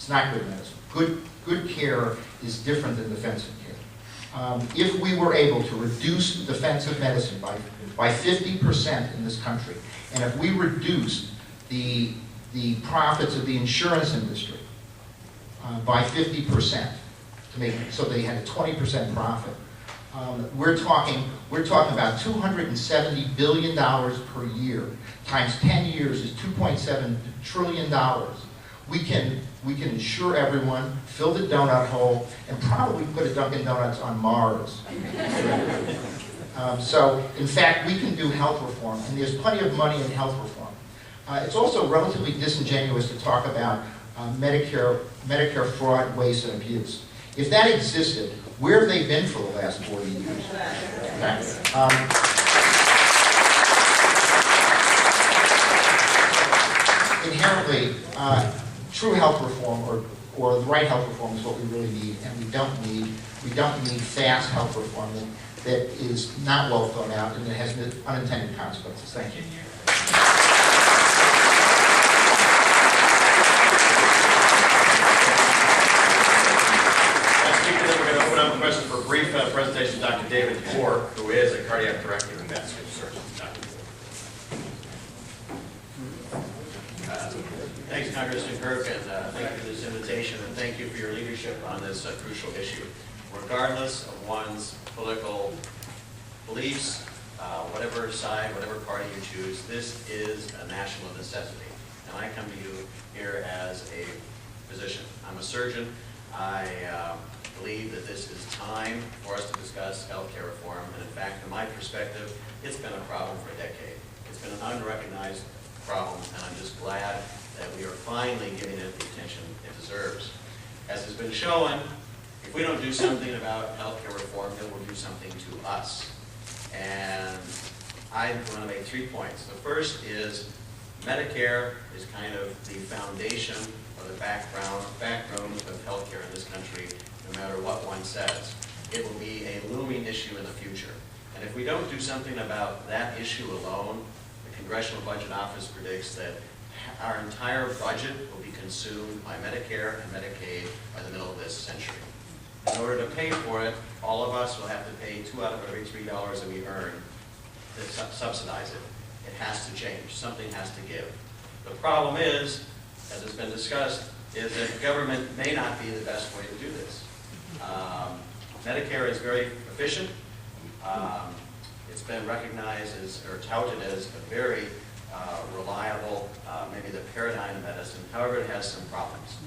It's not good medicine. Good care is different than defensive care. If we were able to reduce defensive medicine by 50% in this country, and if we reduced the profits of the insurance industry by 50% to make so they had a 20% profit, we're talking about $270 billion per year times 10 years is $2.7 trillion. We can insure everyone, fill the donut hole, and probably put a Dunkin' Donuts on Mars. So, in fact, we can do health reform, and there's plenty of money in health reform. It's also relatively disingenuous to talk about Medicare fraud, waste, and abuse. If that existed, where have they been for the last 40 years? Inherently, true health reform or the right health reform is what we really need, and we don't need fast health reform that is not well thought out and that has unintended consequences. Thank you. We're going to open up the question for a brief presentation of Dr. David Moore, who is a cardiac director and vascular surgeon. Thanks, Congressman Kirk, and thank you for this invitation, and thank you for your leadership on this crucial issue. Regardless of one's political beliefs, whatever side, whatever party you choose, this is a national necessity. And I come to you here as a physician. I'm a surgeon. I believe that this is time for us to discuss healthcare reform, and in fact, from my perspective, it's been a problem for a decade. It's been an unrecognized problem, and I'm just glad that we are finally giving it the attention it deserves. As has been shown, if we don't do something about healthcare reform, it will do something to us. And I want to make 3 points. The first is Medicare is kind of the foundation or the backbone of healthcare in this country, no matter what one says. It will be a looming issue in the future. And if we don't do something about that issue alone, the Congressional Budget Office predicts that our entire budget will be consumed by Medicare and Medicaid by the middle of this century. In order to pay for it, all of us will have to pay 2 out of every $3 that we earn to subsidize it. It has to change. Something has to give. The problem is, as has been discussed, is that government may not be the best way to do this. Medicare is very efficient. It's been recognized as, or touted as, a very reliable, maybe the paradigm of medicine. However, it has some problems.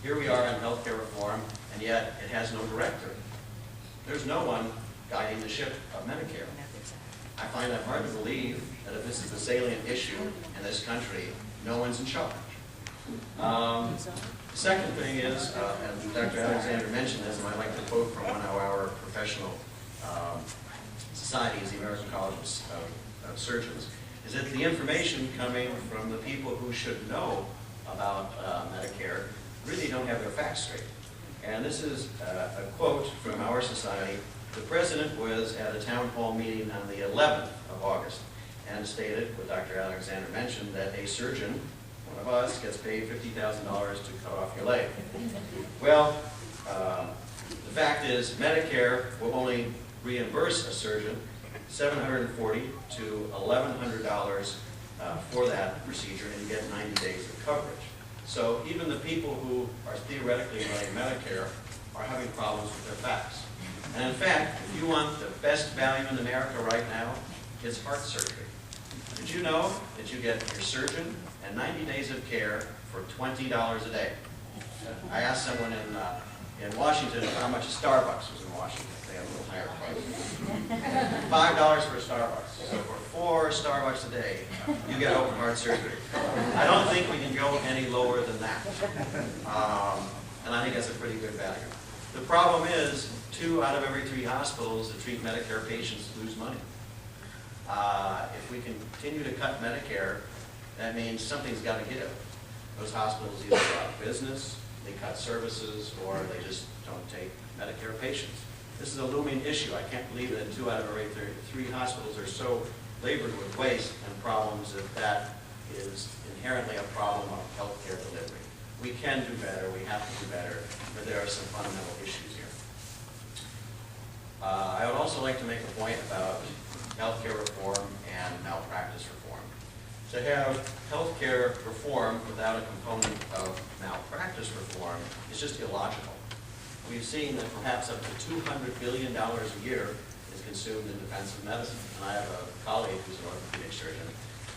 Here we are in healthcare reform, and yet it has no director. There's no one guiding the ship of Medicare. I find that hard to believe that if this is a salient issue in this country, no one's in charge. The second thing is, and Dr. Alexander mentioned this, and I like to quote from one of our professional societies, the American College of Surgeons, is that the information coming from the people who should know about Medicare really don't have their facts straight. And this is a quote from our society. The president was at a town hall meeting on the 11th of August and stated, what Dr. Alexander mentioned, that a surgeon, one of us, gets paid $50,000 to cut off your leg. Well, the fact is Medicare will only reimburse a surgeon $740 to $1,100 for that procedure, and you get 90 days of coverage. So even the people who are theoretically running Medicare are having problems with their facts. And in fact, if you want the best value in America right now, it's heart surgery. Did you know that you get your surgeon and 90 days of care for $20 a day? I asked someone in Washington how much a Starbucks was in Washington. They have a little higher price. $5 for a Starbucks. So for 4 Starbucks a day, you get open heart surgery. I don't think we can go any lower than that. And I think that's a pretty good value. The problem is, 2 out of every 3 hospitals that treat Medicare patients lose money. If we continue to cut Medicare, that means something's got to give. Those hospitals either go out of business, they cut services, or they just don't take Medicare patients. This is a looming issue. I can't believe that 2 out of every 3 hospitals are so labored with waste and problems that that is inherently a problem of healthcare delivery. We can do better, we have to do better, but there are some fundamental issues here. I would also like to make a point about healthcare reform and malpractice reform. To have healthcare reform without a component of malpractice reform is just illogical. We've seen that perhaps up to $200 billion a year is consumed in defensive medicine. And I have a colleague who's an orthopedic surgeon.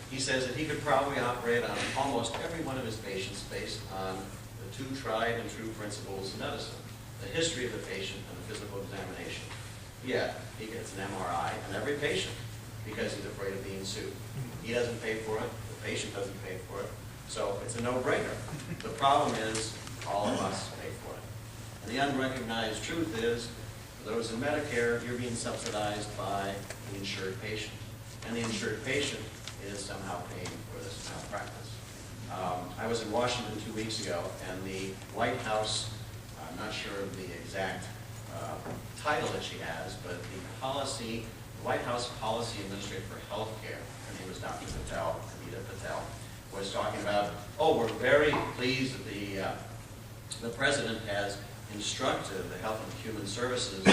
He says that he could probably operate on almost every one of his patients based on the two tried and true principles of medicine, the history of the patient and the physical examination. Yet, he gets an MRI on every patient because he's afraid of being sued. He doesn't pay for it, the patient doesn't pay for it, so it's a no-brainer. The problem is, all of us pay for it. And the unrecognized truth is, for those in Medicare, you're being subsidized by the insured patient. And the insured patient is somehow paying for this malpractice. I was in Washington 2 weeks ago, and the White House, I'm not sure of the exact title that she has, but the White House Policy Administrator for Healthcare, her name was Dr. Patel, Anita Patel, was talking about, oh, we're very pleased that the President has instructed the Health and Human Services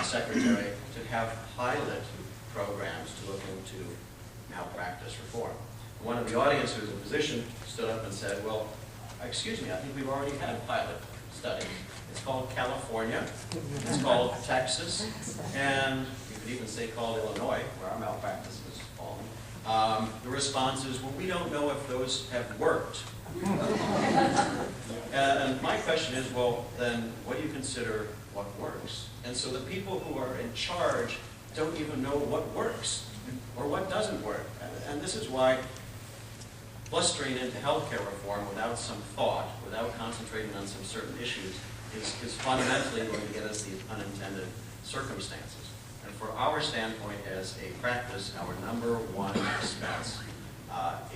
Secretary to have pilot programs to look into malpractice reform. One of the audience, who was a physician, stood up and said, well, excuse me, I think we've already had pilot studies. It's called California, it's called Texas, and you could even say called Illinois, where our malpractice has fallen. The response is, well, we don't know if those have worked. And my question is, well, then what do you consider what works? And so the people who are in charge don't even know what works or what doesn't work. And this is why blustering into healthcare reform without some thought, without concentrating on some certain issues, is fundamentally going to get us these unintended circumstances. And for our standpoint as a practice, our number one expense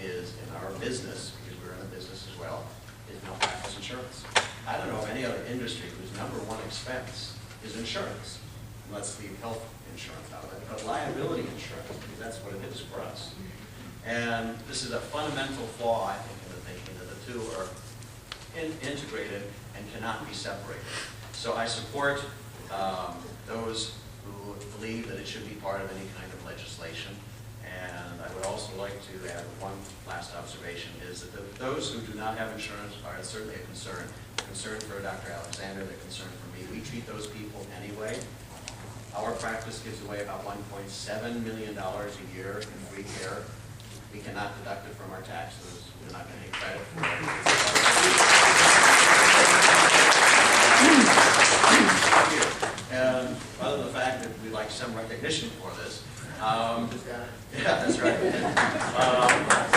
is in our business, because we're in a business as well, is malpractice insurance. I don't know of any other industry whose number one expense is insurance. Let's leave health insurance out of it, but liability insurance, because that's what it is for us. And this is a fundamental flaw, I think, in the thinking that the two are integrated and cannot be separated. So I support those who believe that it should be part of any kind of legislation. And I would also like to add one last observation, is that those who do not have insurance are certainly a concern. A concern for Dr. Alexander, the concern for me. We treat those people anyway. Our practice gives away about $1.7 million a year in free care. We cannot deduct it from our taxes. We're not going to get credit for it. And other than the fact that we'd like some recognition for this, yeah, that's right. We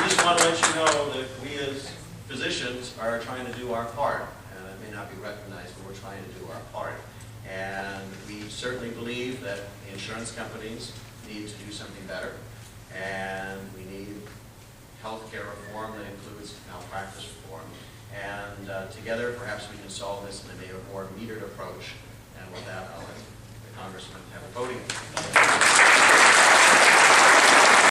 just want to let you know that we as physicians are trying to do our part. And it may not be recognized, but we're trying to do our part. And we certainly believe that the insurance companies need to do something better. And we need healthcare reform that includes malpractice reform. And together, perhaps we can solve this in a more metered approach. And with that, I'll let the Congressman have a podium.